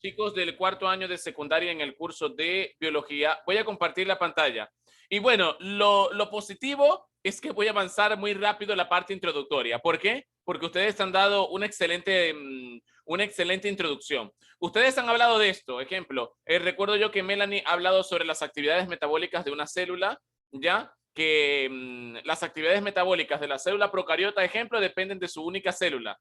chicos del cuarto año de secundaria en el curso de biología. Voy a compartir la pantalla. Y bueno, lo positivo es que voy a avanzar muy rápido la parte introductoria. ¿Por qué? Porque ustedes han dado una excelente introducción. Ustedes han hablado de esto. Ejemplo, recuerdo yo que Melanie ha hablado sobre las actividades metabólicas de una célula, ¿ya? Que las actividades metabólicas de la célula procariota, ejemplo, dependen de su única célula.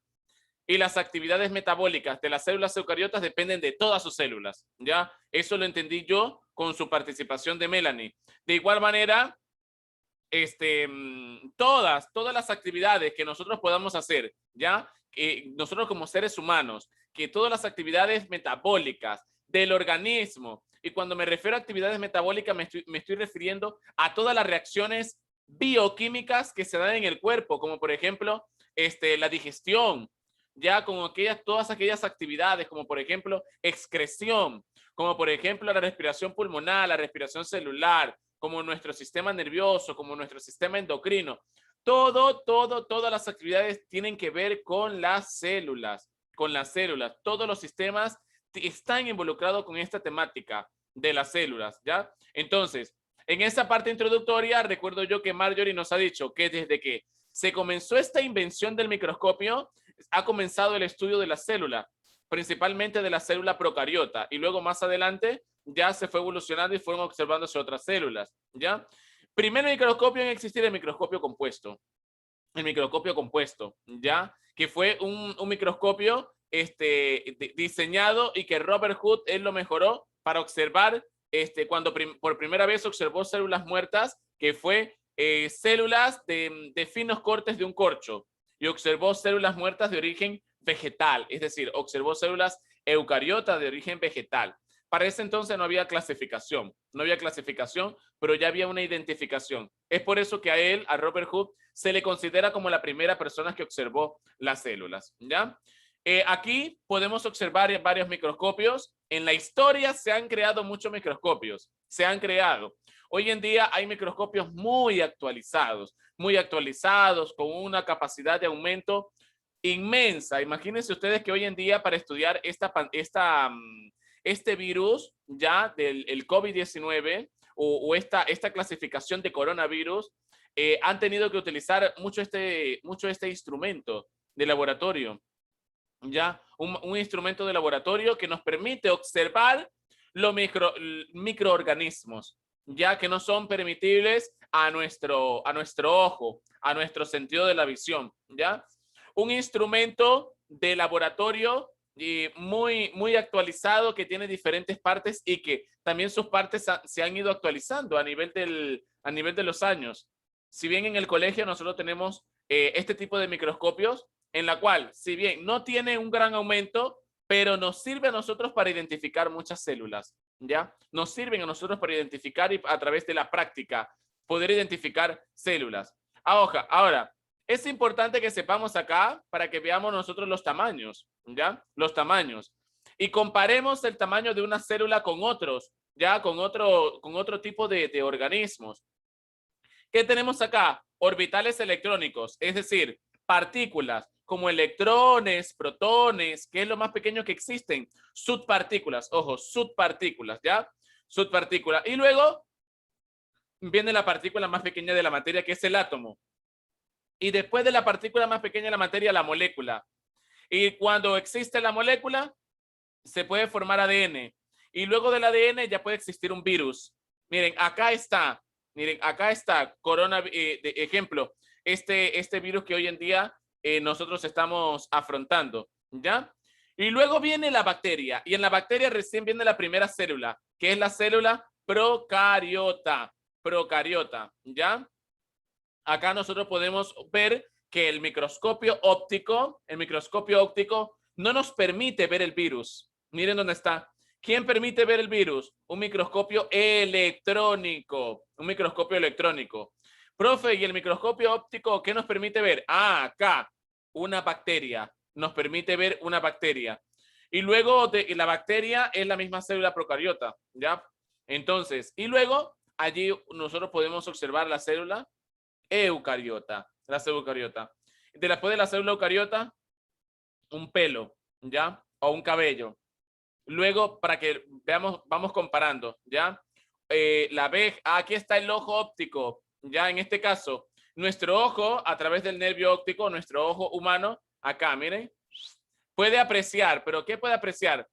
Y las actividades metabólicas de las células eucariotas dependen de todas sus células, ¿ya? Eso lo entendí yo con su participación de Melanie. De igual manera, todas las actividades que nosotros podamos hacer, ¿ya? Nosotros como seres humanos, que todas las actividades metabólicas del organismo, y cuando me refiero a actividades metabólicas me estoy refiriendo a todas las reacciones bioquímicas que se dan en el cuerpo, como por ejemplo la digestión, ya con todas aquellas actividades, como por ejemplo excreción, como por ejemplo la respiración pulmonar, la respiración celular, como nuestro sistema nervioso, como nuestro sistema endocrino. Todas las actividades tienen que ver con las células, Todos los sistemas están involucrados con esta temática de las células, ¿ya? Entonces, en esa parte introductoria, recuerdo yo que Marjorie nos ha dicho que desde que se comenzó esta invención del microscopio, ha comenzado el estudio de la célula, principalmente de la célula procariota, y luego más adelante ya se fue evolucionando y fueron observándose otras células, ¿ya? Primer microscopio en existir, el microscopio compuesto. El microscopio compuesto, ¿ya? Que fue un microscopio diseñado y que Robert Hood él lo mejoró para observar cuando por primera vez observó células muertas, que fue células de finos cortes de un corcho, y observó células muertas de origen vegetal, es decir, observó células eucariotas de origen vegetal. Para ese entonces no había clasificación, pero ya había una identificación. Es por eso que a él, a Robert Hood, se le considera como la primera persona que observó las células, ¿ya? Aquí podemos observar varios microscopios. En la historia se han creado muchos microscopios, se han creado. Hoy en día hay microscopios muy actualizados, con una capacidad de aumento inmensa. Imagínense ustedes que hoy en día para estudiar este virus ya del COVID-19 o esta clasificación de coronavirus, han tenido que utilizar mucho este instrumento de laboratorio, ya un instrumento de laboratorio que nos permite observar los microorganismos, ya que no son permitibles a nuestro ojo, a nuestro sentido de la visión, ya un instrumento de laboratorio muy actualizado, que tiene diferentes partes y que también sus partes se han ido actualizando a nivel de los años. Si bien en el colegio nosotros tenemos este tipo de microscopios, en la cual, si bien no tiene un gran aumento, pero nos sirve a nosotros para identificar muchas células, ¿ya? Nos sirven a nosotros para identificar y a través de la práctica poder identificar células. Ahora, es importante que sepamos acá para que veamos nosotros los tamaños, ¿ya? Los tamaños. Y comparemos el tamaño de una célula con otros, ¿ya? Con otro tipo de organismos. ¿Qué tenemos acá? Orbitales electrónicos, es decir, partículas como electrones, protones, que es lo más pequeño que existen. Subpartículas, ojo, subpartículas, ¿ya? Subpartículas. Y luego viene la partícula más pequeña de la materia, que es el átomo. Y después de la partícula más pequeña de la materia, la molécula. Y cuando existe la molécula, se puede formar ADN. Y luego del ADN ya puede existir un virus. Miren, acá está. Miren, acá está. De ejemplo, este virus que hoy en día nosotros estamos afrontando. ¿Ya? Y luego viene la bacteria. Y en la bacteria recién viene la primera célula, que es la célula procariota. Procariota. ¿Ya? Acá nosotros podemos ver que el microscopio óptico no nos permite ver el virus. Miren dónde está. ¿Quién permite ver el virus? Un microscopio electrónico. Un microscopio electrónico. Profe, ¿y el microscopio óptico qué nos permite ver? Ah, acá, una bacteria. Nos permite ver una bacteria. Y luego la bacteria es la misma célula procariota, ¿ya? Entonces, y luego allí nosotros podemos observar la célula eucariota, la célula eucariota. Después de la célula eucariota, un pelo, ¿ya? O un cabello. Luego, para que veamos, vamos comparando, ¿ya? Aquí está el ojo óptico, ya en este caso, nuestro ojo a través del nervio óptico, nuestro ojo humano, acá, miren, puede apreciar, pero ¿qué puede apreciar?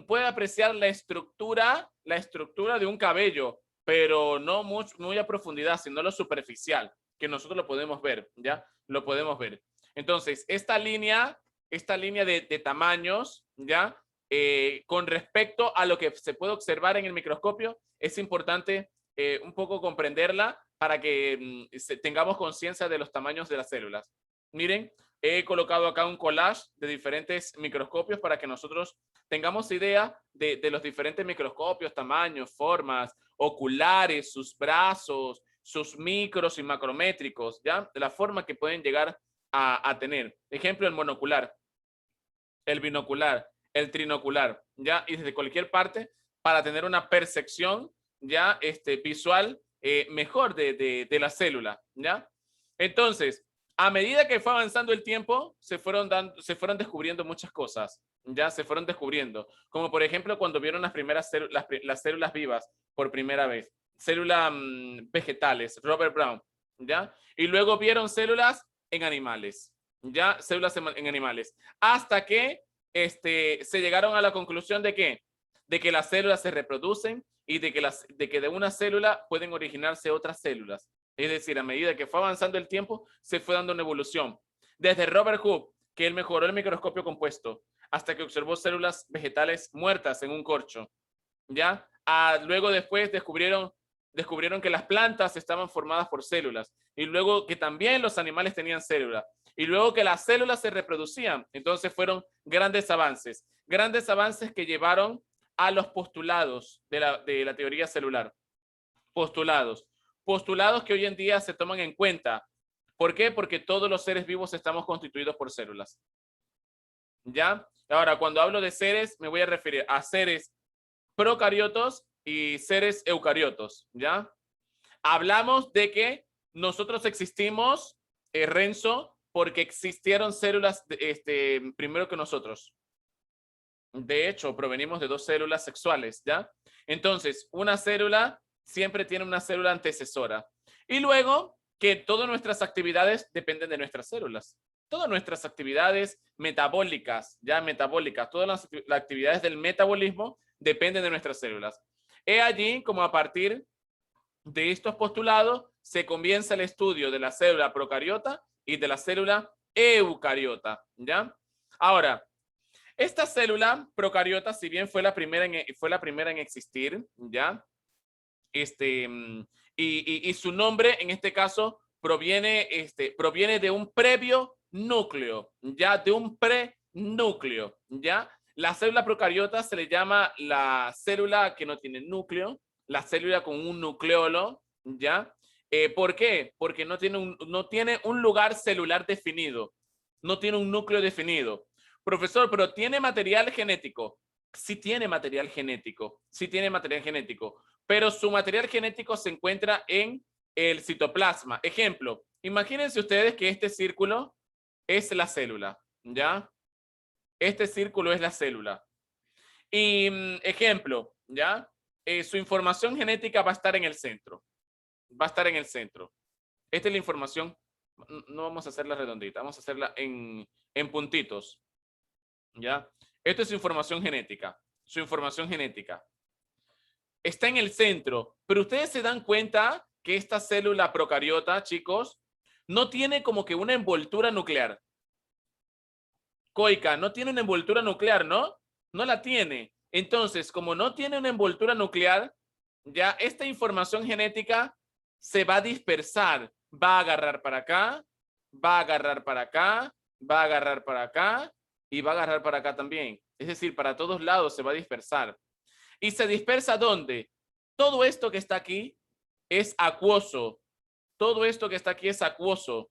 Puede apreciar la estructura de un cabello, pero no muy a profundidad, sino lo superficial, que nosotros lo podemos ver, ¿ya? Lo podemos ver. Entonces, esta línea de tamaños, ¿ya? Con respecto a lo que se puede observar en el microscopio, es importante un poco comprenderla para que tengamos conciencia de los tamaños de las células. Miren, he colocado acá un collage de diferentes microscopios para que nosotros tengamos idea de los diferentes microscopios, tamaños, formas, oculares, sus brazos, sus micros y macrométricos, ¿ya? De la forma que pueden llegar a tener. Ejemplo, el monocular, el binocular, el trinocular, ¿ya? Y desde cualquier parte para tener una percepción, ¿ya? Visual mejor de la célula, ¿ya? Entonces, a medida que fue avanzando el tiempo, se fueron descubriendo muchas cosas, ya se fueron descubriendo, como por ejemplo cuando vieron las primeras las células vivas por primera vez, células vegetales, Robert Brown, ya, y luego vieron células en animales, ya, células en animales, hasta que se llegaron a la conclusión de que las células se reproducen y de que de una célula pueden originarse otras células. Es decir, a medida que fue avanzando el tiempo, se fue dando una evolución. Desde Robert Hooke, que él mejoró el microscopio compuesto, hasta que observó células vegetales muertas en un corcho. ¿Ya? Luego después descubrieron que las plantas estaban formadas por células. Y luego que también los animales tenían células. Y luego que las células se reproducían. Entonces fueron grandes avances. Grandes avances que llevaron a los postulados de la teoría celular. Postulados que hoy en día se toman en cuenta. ¿Por qué? Porque todos los seres vivos estamos constituidos por células. ¿Ya? Ahora, cuando hablo de seres, me voy a referir a seres procariotos y seres eucariotos. ¿Ya? Hablamos de que nosotros existimos, Renzo, porque existieron células primero que nosotros. De hecho, provenimos de dos células sexuales, ¿ya? Entonces, una célula siempre tiene una célula antecesora. Y luego, que todas nuestras actividades dependen de nuestras células. Todas nuestras actividades metabólicas, ya metabólicas, todas las actividades del metabolismo dependen de nuestras células. He allí como a partir de estos postulados se comienza el estudio de la célula procariota y de la célula eucariota, ¿ya? Ahora, esta célula procariota, si bien fue la primera en existir, ¿ya? Y su nombre, en este caso, proviene de un previo núcleo, ¿ya? De un prenúcleo, ¿ya? La célula procariota se le llama la célula que no tiene núcleo, la célula con un nucleolo, ¿ya? ¿Por qué? Porque no tiene un lugar celular definido, no tiene un núcleo definido. Profesor, pero ¿tiene material genético? Sí tiene material genético, sí tiene material genético, pero su material genético se encuentra en el citoplasma. Ejemplo, imagínense ustedes que este círculo es la célula, ¿ya? Este círculo es la célula. Y ejemplo, ¿ya? Su información genética va a estar en el centro. Va a estar en el centro. Esta es la información. No vamos a hacerla redondita, vamos a hacerla en puntitos. ¿Ya? Esto es su información genética. Su información genética. Está en el centro. Pero ustedes se dan cuenta que esta célula procariota, chicos, no tiene como que una envoltura nuclear. Coica, no tiene una envoltura nuclear, ¿no? No la tiene. Entonces, como no tiene una envoltura nuclear, ya esta información genética se va a dispersar. Va a agarrar para acá, va a agarrar para acá, va a agarrar para acá y va a agarrar para acá también. Es decir, para todos lados se va a dispersar. ¿Y se dispersa dónde? Todo esto que está aquí es acuoso. Todo esto que está aquí es acuoso.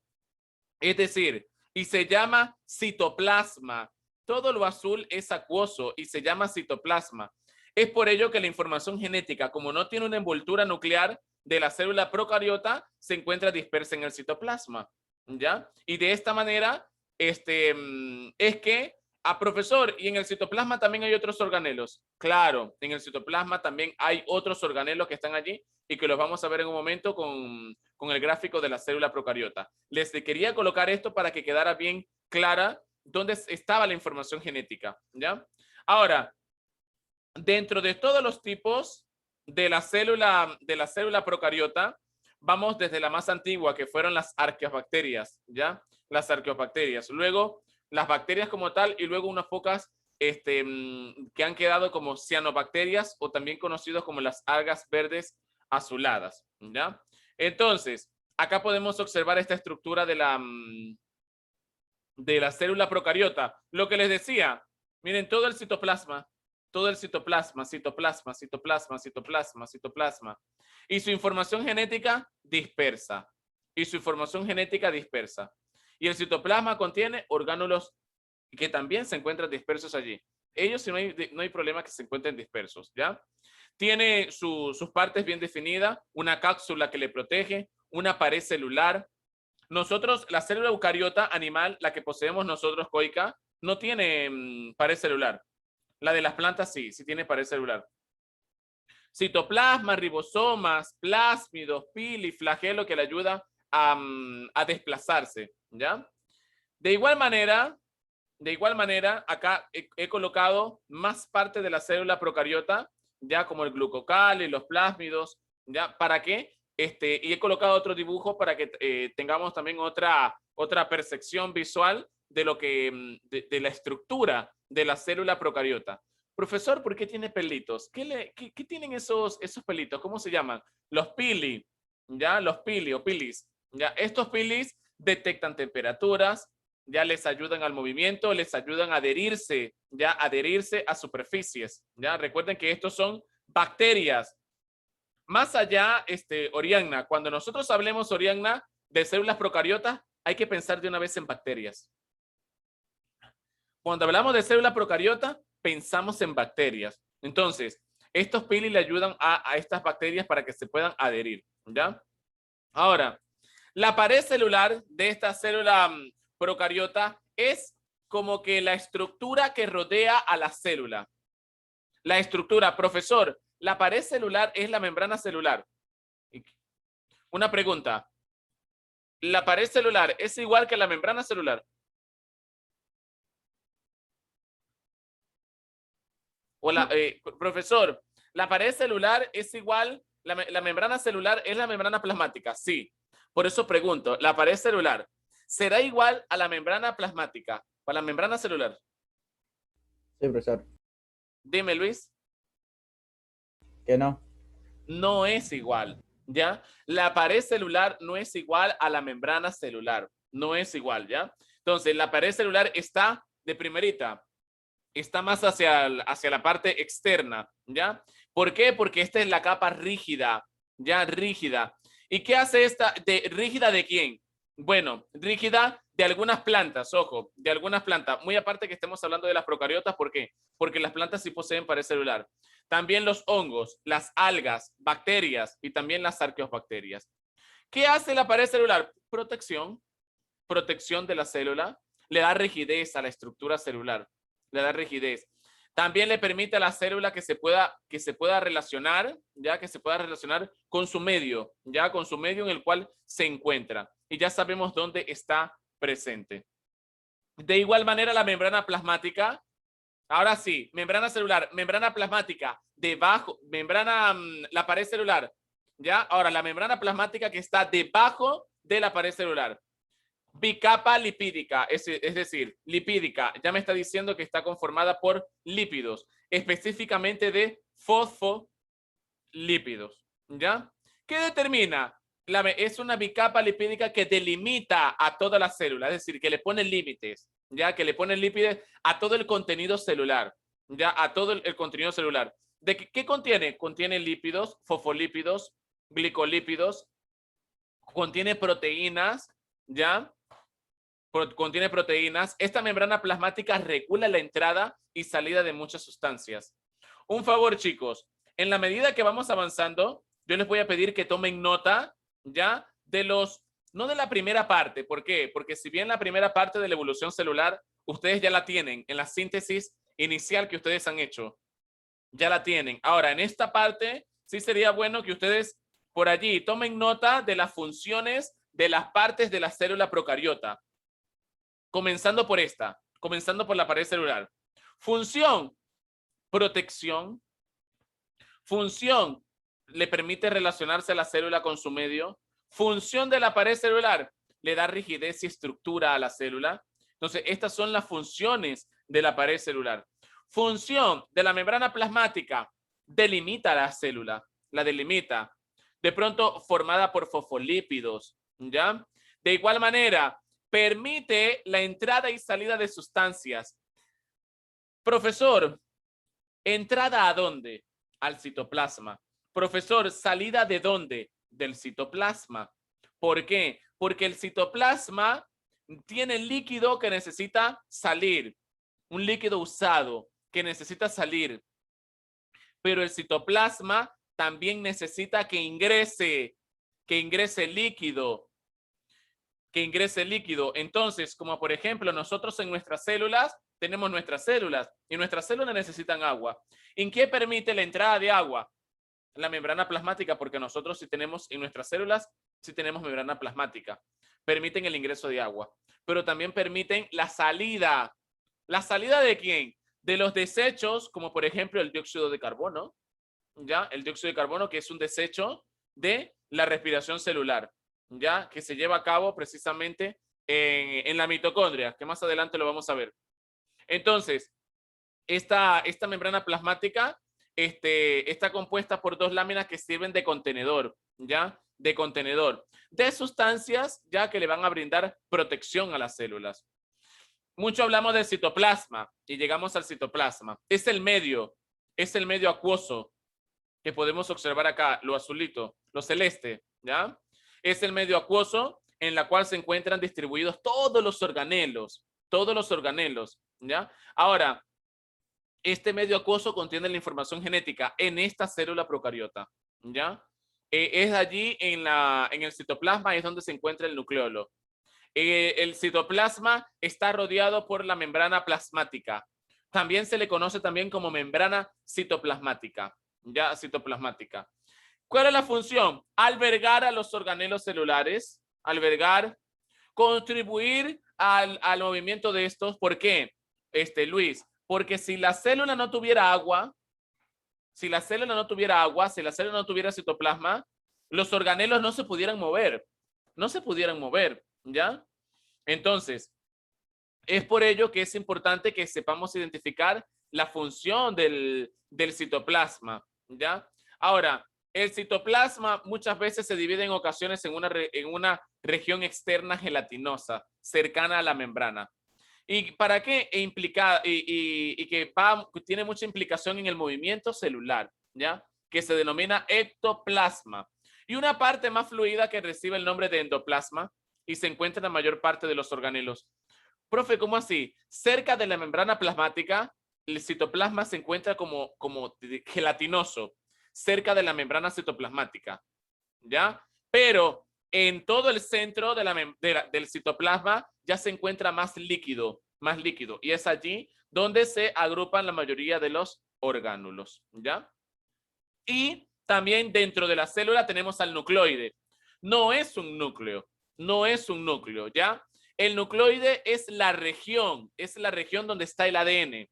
Es decir, y se llama citoplasma. Todo lo azul es acuoso y se llama citoplasma. Es por ello que la información genética, como no tiene una envoltura nuclear de la célula procariota, se encuentra dispersa en el citoplasma, ¿ya? Y de esta manera, es que profesor, ¿y en el citoplasma también hay otros organelos? Claro, en el citoplasma también hay otros organelos que están allí y que los vamos a ver en un momento con el gráfico de la célula procariota. Les quería colocar esto para que quedara bien clara dónde estaba la información genética, ¿ya? Ahora, dentro de todos los tipos de la célula procariota, vamos desde la más antigua, que fueron las arqueobacterias, ¿ya? Las arqueobacterias. Luego, las bacterias como tal, y luego unas pocas que han quedado como cianobacterias, o también conocidos como las algas verdes azuladas, ¿ya? Entonces, acá podemos observar esta estructura de la célula procariota. Lo que les decía, miren, todo el citoplasma, citoplasma, citoplasma, citoplasma, citoplasma. Y su información genética dispersa. Y su información genética dispersa. Y el citoplasma contiene orgánulos que también se encuentran dispersos allí. Ellos no hay problema que se encuentren dispersos, ¿ya? Tiene sus partes bien definidas, una cápsula que le protege, una pared celular. Nosotros, la célula eucariota animal, la que poseemos nosotros, coica, no tiene pared celular. La de las plantas sí tiene pared celular. Citoplasma, ribosomas, plásmidos, pili, flagelo que le ayuda a desplazarse, ¿ya? De igual manera, acá he colocado más parte de la célula procariota, ya como el glucocal y los plásmidos, ¿ya? ¿Para qué? Y he colocado otro dibujo para que tengamos también otra percepción visual de lo que de la estructura de la célula procariota. Profesor, ¿por qué tiene pelitos? ¿Qué tienen esos pelitos? ¿Cómo se llaman? Los pili, ¿ya? Los pili o pilis, ¿ya? Estos pilis detectan temperaturas, ya les ayudan al movimiento, les ayudan a adherirse, ya adherirse a superficies, ya recuerden que estos son bacterias. Más allá, Oriana, cuando nosotros hablemos, Oriana, de células procariotas, hay que pensar de una vez en bacterias. Cuando hablamos de célula procariota, pensamos en bacterias. Entonces, estos pili le ayudan a estas bacterias para que se puedan adherir, ¿ya? Ahora, la pared celular de esta célula procariota es como que la estructura que rodea a la célula. La estructura, profesor, la pared celular es la membrana celular. Una pregunta. ¿La pared celular es igual que la membrana celular? O profesor, ¿la pared celular es igual, la membrana celular es la membrana plasmática? Sí. Por eso pregunto, ¿la pared celular será igual a la membrana plasmática o a la membrana celular? Sí, profesor. Dime, Luis. Que no. No es igual, ¿ya? La pared celular no es igual a la membrana celular. No es igual, ¿ya? Entonces, la pared celular está de primerita. Está más hacia la parte externa, ¿ya? ¿Por qué? Porque esta es la capa rígida, ya rígida. ¿Y qué hace esta? ¿Rígida de quién? Bueno, rígida de algunas plantas, ojo, de algunas plantas. Muy aparte que estemos hablando de las procariotas, ¿por qué? Porque las plantas sí poseen pared celular. También los hongos, las algas, bacterias y también las arqueobacterias. ¿Qué hace la pared celular? Protección de la célula, le da rigidez a la estructura celular, le da rigidez. También le permite a la célula que se pueda relacionar, ya que se pueda relacionar con su medio, ya con su medio en el cual se encuentra. Y ya sabemos dónde está presente. De igual manera, la membrana plasmática, ahora sí, membrana celular, membrana plasmática, debajo, la pared celular, ya. Ahora, la membrana plasmática que está debajo de la pared celular. Bicapa lipídica, es decir, lipídica, ya me está diciendo que está conformada por lípidos, específicamente de fosfolípidos, ¿ya? ¿Qué determina? Es una bicapa lipídica que delimita a toda la célula, es decir, que le pone límites, ya que le pone límites a todo el contenido celular, ya a todo el contenido celular. ¿De qué contiene? Contiene lípidos, fosfolípidos, glicolípidos, contiene proteínas, ¿ya? Contiene proteínas. Esta membrana plasmática regula la entrada y salida de muchas sustancias. Un favor, chicos, en la medida que vamos avanzando, yo les voy a pedir que tomen nota, ¿ya? No de la primera parte. ¿Por qué? Porque si bien la primera parte de la evolución celular ustedes ya la tienen en la síntesis inicial que ustedes han hecho. Ya la tienen. Ahora, en esta parte, sí sería bueno que ustedes por allí tomen nota de las funciones de las partes de la célula procariota. Comenzando por esta, comenzando por la pared celular. Función, protección. Función, le permite relacionarse a la célula con su medio. Función de la pared celular, le da rigidez y estructura a la célula. Entonces, estas son las funciones de la pared celular. Función de la membrana plasmática, delimita la célula, la delimita. De pronto, formada por fosfolípidos, ¿ya? De igual manera, permite la entrada y salida de sustancias. Profesor, ¿entrada a dónde? Al citoplasma. Profesor, ¿salida de dónde? Del citoplasma. ¿Por qué? Porque el citoplasma tiene líquido que necesita salir, un líquido usado que necesita salir, pero el citoplasma también necesita que ingrese líquido, Entonces, como por ejemplo, nosotros en nuestras células tenemos nuestras células y nuestras células necesitan agua. ¿En qué permite la entrada de agua? La membrana plasmática, porque nosotros si tenemos en nuestras células, si tenemos membrana plasmática, permiten el ingreso de agua, pero también permiten la salida. ¿La salida de quién? De los desechos, como por ejemplo el dióxido de carbono, ¿ya? El dióxido de carbono, que es un desecho de la respiración celular, ¿ya? Que se lleva a cabo precisamente en la mitocondria, que más adelante lo vamos a ver. Entonces, esta membrana plasmática está compuesta por dos láminas que sirven de contenedor, ¿ya? De contenedor de sustancias, ya que le van a brindar protección a las células. Mucho hablamos del citoplasma y llegamos al citoplasma. Es el medio acuoso que podemos observar acá, lo azulito, lo celeste, ¿ya? Es el medio acuoso en la cual se encuentran distribuidos todos los organelos, ¿ya? Ahora, este medio acuoso contiene la información genética en esta célula procariota, ¿ya? Es allí en el citoplasma, es donde se encuentra el nucleolo. El citoplasma está rodeado por la membrana plasmática. También se le conoce también como membrana citoplasmática, ¿ya? Citoplasmática. ¿Cuál es la función? Albergar a los organelos celulares, contribuir al movimiento de estos. ¿Por qué, Luis? Porque si la célula no tuviera agua, si la célula no tuviera citoplasma, los organelos no se pudieran mover, ¿ya? Entonces, es por ello que es importante que sepamos identificar la función del citoplasma, ¿ya? Ahora, el citoplasma muchas veces se divide en ocasiones en una región externa gelatinosa, cercana a la membrana. ¿Y para qué? Y que tiene mucha implicación en el movimiento celular, ¿ya? Que se denomina ectoplasma. Y una parte más fluida que recibe el nombre de endoplasma y se encuentra en la mayor parte de los organelos. Profe, ¿cómo así? Cerca de la membrana plasmática, el citoplasma se encuentra como gelatinoso, cerca de la membrana citoplasmática, ¿ya? Pero en todo el centro del citoplasma ya se encuentra más líquido, y es allí donde se agrupan la mayoría de los orgánulos, ¿ya? Y también dentro de la célula tenemos al nucleoide. No es un núcleo, ¿ya? El nucleoide es la región donde está el ADN,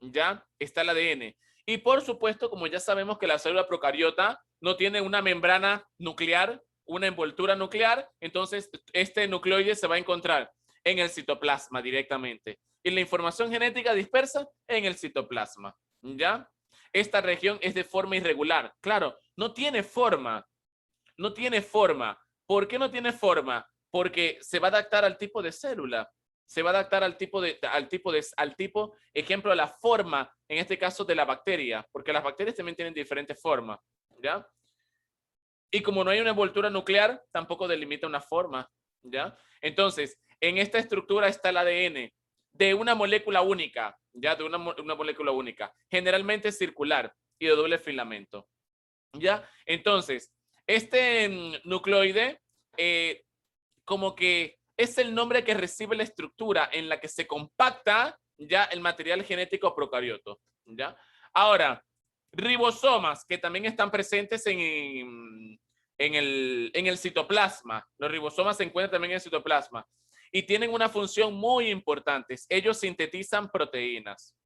¿ya? Está el ADN. Y por supuesto, como ya sabemos que la célula procariota no tiene una membrana nuclear, una envoltura nuclear, entonces este nucleoide se va a encontrar en el citoplasma directamente. Y la información genética dispersa en el citoplasma, ¿ya? Esta región es de forma irregular. Claro, no tiene forma. ¿Por qué no tiene forma? Porque se va a adaptar al tipo de célula. Se va a adaptar al tipo, ejemplo, a la forma, en este caso de la bacteria, porque las bacterias también tienen diferentes formas, ¿ya? Y como no hay una envoltura nuclear, tampoco delimita una forma, ¿ya? Entonces, en esta estructura está el ADN de una molécula única, ¿ya? De una molécula única, generalmente circular y de doble filamento, ¿ya? Entonces, este nucleoide como que es el nombre que recibe la estructura en la que se compacta ya el material genético procarioto, ¿ya? Ahora, ribosomas que también están presentes en el citoplasma. Los ribosomas se encuentran también en el citoplasma y tienen una función muy importante. Ellos sintetizan proteínas,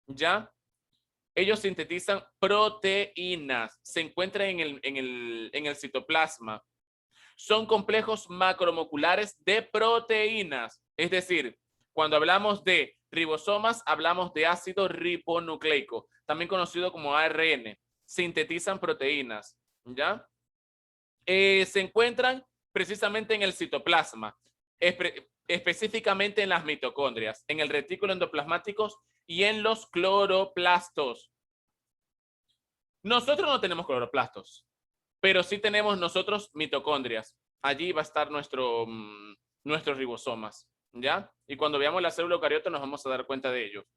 ¿ya? Ellos sintetizan proteínas, se encuentran en el citoplasma. Son complejos macromoleculares de proteínas. Es decir, cuando hablamos de ribosomas, hablamos de ácido ribonucleico, también conocido como ARN. Sintetizan proteínas, ¿ya? Se encuentran precisamente en el citoplasma, específicamente en las mitocondrias, en el retículo endoplasmático y en los cloroplastos. Nosotros no tenemos cloroplastos, pero sí tenemos nosotros mitocondrias. Allí va a estar nuestros ribosomas, ¿ya? Y cuando veamos la célula eucariota nos vamos a dar cuenta de ello.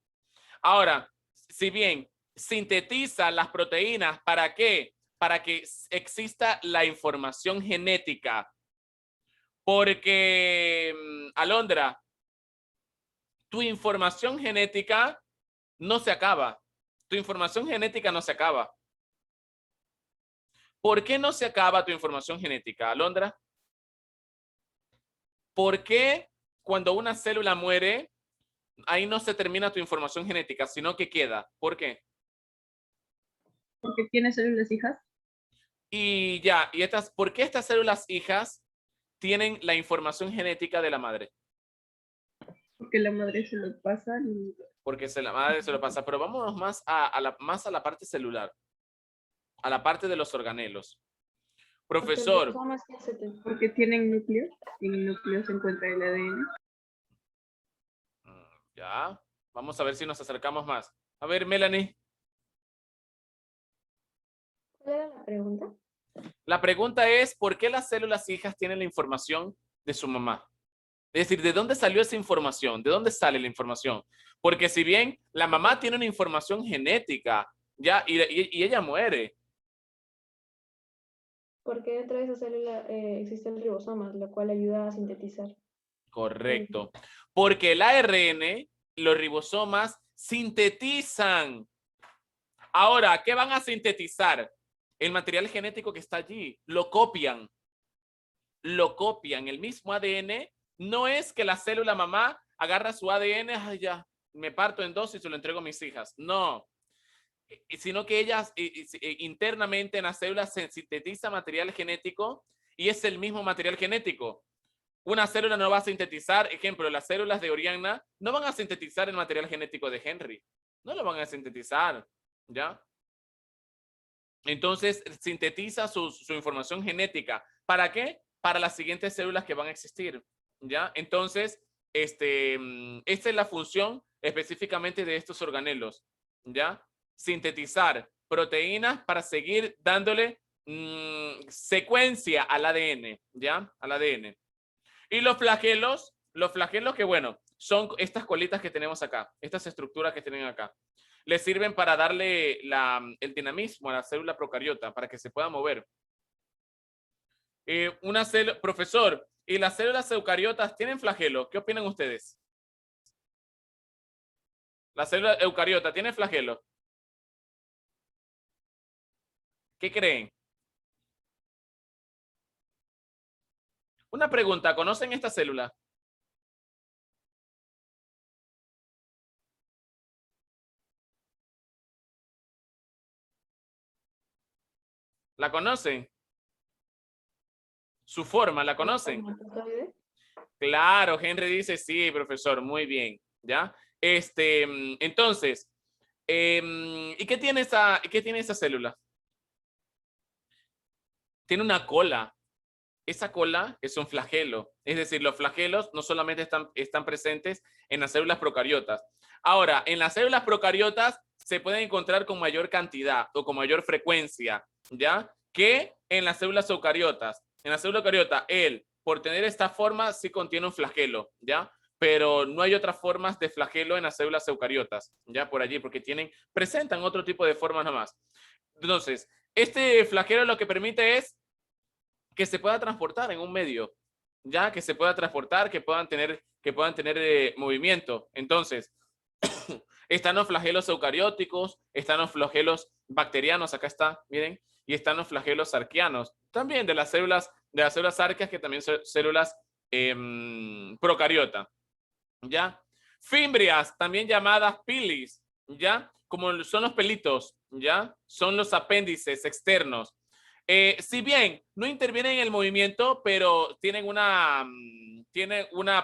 Ahora, si bien sintetiza las proteínas, ¿para qué? Para que exista la información genética. Porque, Alondra, tu información genética no se acaba. Tu información genética no se acaba. ¿Por qué no se acaba tu información genética, Alondra? ¿Por qué cuando una célula muere, ahí no se termina tu información genética, sino que queda? ¿Por qué? Porque tiene células hijas. Y ya, ¿por qué estas células hijas tienen la información genética de la madre? Porque la madre se lo pasa. Porque la madre se lo pasa. Pero vámonos más a la parte celular, a la parte de los organelos. Profesor. Porque tienen núcleo. Y en el núcleo se encuentra el ADN. Ya, vamos a ver si nos acercamos más. A ver, Melanie. ¿Cuál era la pregunta? La pregunta es, ¿por qué las células hijas tienen la información de su mamá? Es decir, ¿de dónde salió esa información? ¿De dónde sale la información? Porque si bien la mamá tiene una información genética, ya, y ella muere. Porque dentro de esa célula existe el ribosoma, lo cual ayuda a sintetizar. Correcto. Porque el ARN, los ribosomas, sintetizan. Ahora, ¿qué van a sintetizar? El material genético que está allí. Lo copian. Lo copian. El mismo ADN. No es que la célula mamá agarra su ADN, ay, ya, me parto en dos y se lo entrego a mis hijas. No. Sino que ellas internamente en las células se sintetiza material genético y es el mismo material genético. Una célula no va a sintetizar, ejemplo, las células de Oriana no van a sintetizar el material genético de Henry. No lo van a sintetizar, ¿ya? Entonces, sintetiza su información genética. ¿Para qué? Para las siguientes células que van a existir, ¿ya? Entonces, esta es la función específicamente de estos organelos, ¿ya? Sintetizar proteínas para seguir dándole secuencia al ADN, ¿ya? Al ADN. Y los flagelos que bueno, son estas colitas que tenemos acá, estas estructuras que tienen acá. Les sirven para darle el dinamismo a la célula procariota, para que se pueda mover. Profesor, ¿y las células eucariotas tienen flagelo? ¿Qué opinan ustedes? ¿La célula eucariota tiene flagelo? ¿Qué creen? Una pregunta, ¿conocen esta célula? ¿La conocen? ¿Su forma, la conocen? Claro, Henry dice sí, profesor, muy bien, ¿ya? Entonces, ¿y qué tiene esa célula? Tiene una cola. Esa cola es un flagelo. Es decir, los flagelos no solamente están presentes en las células procariotas. Ahora, en las células procariotas se pueden encontrar con mayor cantidad o con mayor frecuencia, ¿ya? Que en las células eucariotas. En la célula eucariota, por tener esta forma, sí contiene un flagelo, ¿ya? Pero no hay otras formas de flagelo en las células eucariotas, ¿ya? Por allí, porque presentan otro tipo de formas nomás. Entonces, este flagelo lo que permite es que se pueda transportar en un medio, ya que se pueda transportar, que puedan tener movimiento. Entonces, están los flagelos eucarióticos, están los flagelos bacterianos, acá está, miren, y están los flagelos arqueanos, también de las células arqueas, que también son células procariota, ¿ya? Fimbrias, también llamadas pilis, ¿ya? Como son los pelitos, ¿ya? Son los apéndices externos. Si bien no intervienen en el movimiento, pero tienen una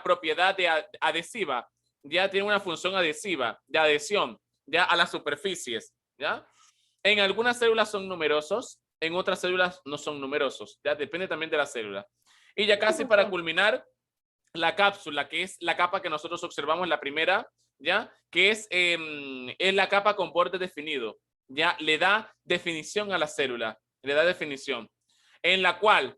propiedad adhesiva, ya tienen una función adhesiva, de adhesión, ya a las superficies, ¿ya? En algunas células son numerosos, en otras células no son numerosos, ya depende también de la célula. Y ya casi para culminar, la cápsula, que es la capa que nosotros observamos, la primera, ya, que es la capa con borde definido, ya le da definición a la célula, le da definición, en la cual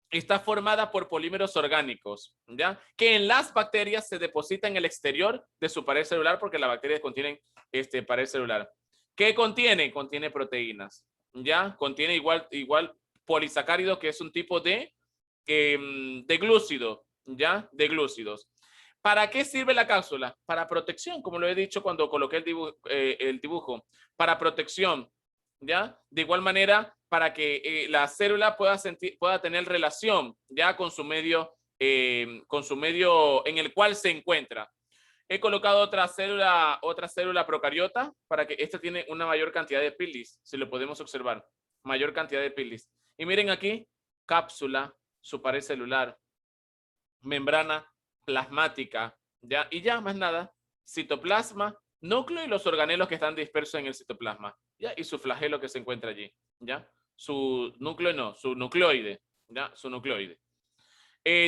está formada por polímeros orgánicos, ¿ya? Que en las bacterias se deposita en el exterior de su pared celular, porque las bacterias contienen pared celular. ¿Qué contiene? Contiene proteínas, ¿ya? Contiene igual polisacárido, que es un tipo de glúcido, ¿ya? De glúcidos. ¿Para qué sirve la cápsula? Para protección, como lo he dicho cuando coloqué el dibujo. Para protección, ¿ya? De igual manera, para que la célula pueda tener relación, ¿ya? Con su medio en el cual se encuentra. He colocado otra célula procariota, para que esta tiene una mayor cantidad de pilis, si lo podemos observar, mayor cantidad de pilis. Y miren aquí, cápsula, su pared celular, membrana plasmática, ¿ya? Y ya, más nada, citoplasma, núcleo y los organelos que están dispersos en el citoplasma, ¿ya? Y su flagelo que se encuentra allí, ¿ya? Su núcleo no, su nucleoide, ¿ya? Su nucleoide.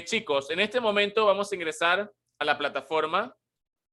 Chicos, en este momento vamos a ingresar a la plataforma,